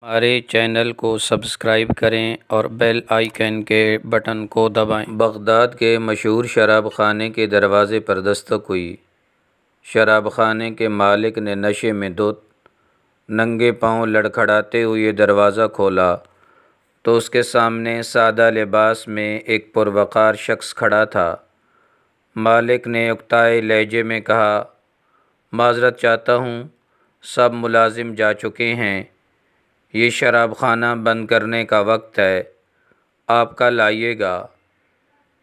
ہمارے چینل کو سبسکرائب کریں اور بیل آئیکن کے بٹن کو دبائیں۔ بغداد کے مشہور شراب خانے کے دروازے پر دستک ہوئی۔ شراب خانے کے مالک نے نشے میں دھت ننگے پاؤں لڑکھڑاتے ہوئے دروازہ کھولا تو اس کے سامنے سادہ لباس میں ایک پروقار شخص کھڑا تھا۔ مالک نے اکتائے لہجے میں کہا، معذرت چاہتا ہوں، سب ملازم جا چکے ہیں، یہ شراب خانہ بند کرنے کا وقت ہے، آپ کل آئیے گا۔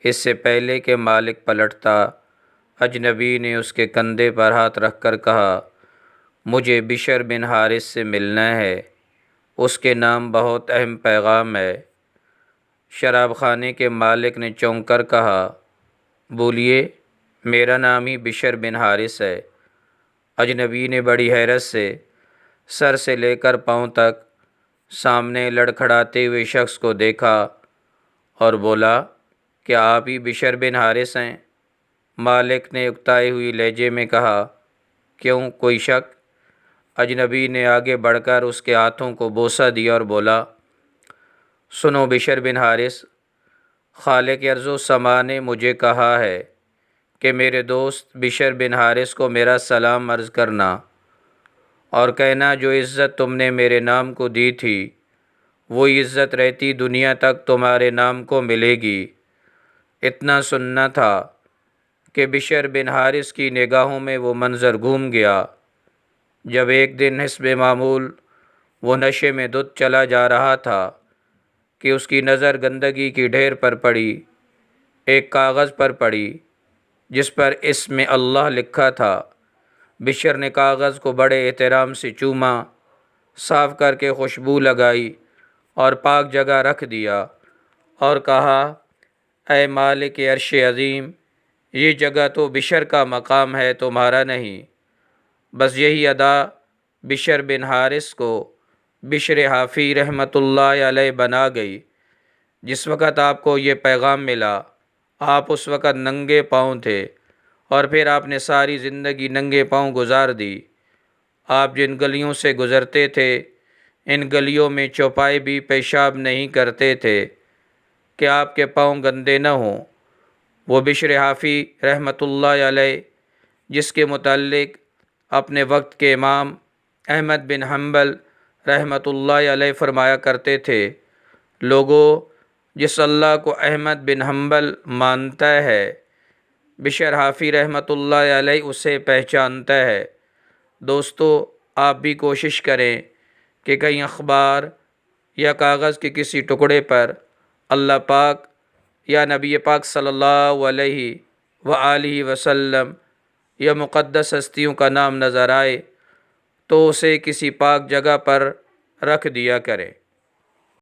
اس سے پہلے کہ مالک پلٹتا، اجنبی نے اس کے کندھے پر ہاتھ رکھ کر کہا، مجھے بشر بن حارث سے ملنا ہے، اس کے نام بہت اہم پیغام ہے۔ شراب خانے کے مالک نے چونک کر کہا، بولیے، میرا نام ہی بشر بن حارث ہے۔ اجنبی نے بڑی حیرت سے سر سے لے کر پاؤں تک سامنے لڑکھڑاتے ہوئے شخص کو دیکھا اور بولا، کیا آپ ہی بشر بن حارث ہیں؟ مالک نے اکتائے ہوئی لہجے میں کہا، کیوں، کوئی شک؟ اجنبی نے آگے بڑھ کر اس کے ہاتھوں کو بوسہ دیا اور بولا، سنو بشر بن حارث، خالق ارض و سما نے مجھے کہا ہے کہ میرے دوست بشر بن حارث کو میرا سلام عرض کرنا اور کہنا جو عزت تم نے میرے نام کو دی تھی وہی عزت رہتی دنیا تک تمہارے نام کو ملے گی۔ اتنا سننا تھا کہ بشر بن حارث کی نگاہوں میں وہ منظر گھوم گیا جب ایک دن حسب معمول وہ نشے میں دھت چلا جا رہا تھا کہ اس کی نظر گندگی کی ڈھیر پر پڑی، ایک کاغذ پر پڑی جس پر اسم اللہ لکھا تھا۔ بشر نے کاغذ کو بڑے احترام سے چوما، صاف کر کے خوشبو لگائی اور پاک جگہ رکھ دیا اور کہا، اے مالک عرش عظیم، یہ جگہ تو بشر کا مقام ہے، تمہارا نہیں۔ بس یہی ادا بشر بن حارث کو بشر حافی رحمۃ اللہ علیہ بنا گئی۔ جس وقت آپ کو یہ پیغام ملا، آپ اس وقت ننگے پاؤں تھے اور پھر آپ نے ساری زندگی ننگے پاؤں گزار دی۔ آپ جن گلیوں سے گزرتے تھے ان گلیوں میں چوپائے بھی پیشاب نہیں کرتے تھے کہ آپ کے پاؤں گندے نہ ہوں۔ وہ بشر حافی رحمۃ اللہ علیہ جس کے متعلق اپنے وقت کے امام احمد بن حنبل رحمۃ اللہ علیہ فرمایا کرتے تھے، لوگوں، جس اللہ کو احمد بن حنبل مانتا ہے بشر حافی رحمۃ اللہ علیہ اسے پہچانتا ہے۔ دوستو، آپ بھی کوشش کریں کہ کہیں اخبار یا کاغذ کے کسی ٹکڑے پر اللہ پاک یا نبی پاک صلی اللہ علیہ وآلہ وسلم یا مقدس ہستیوں کا نام نظر آئے تو اسے کسی پاک جگہ پر رکھ دیا کریں۔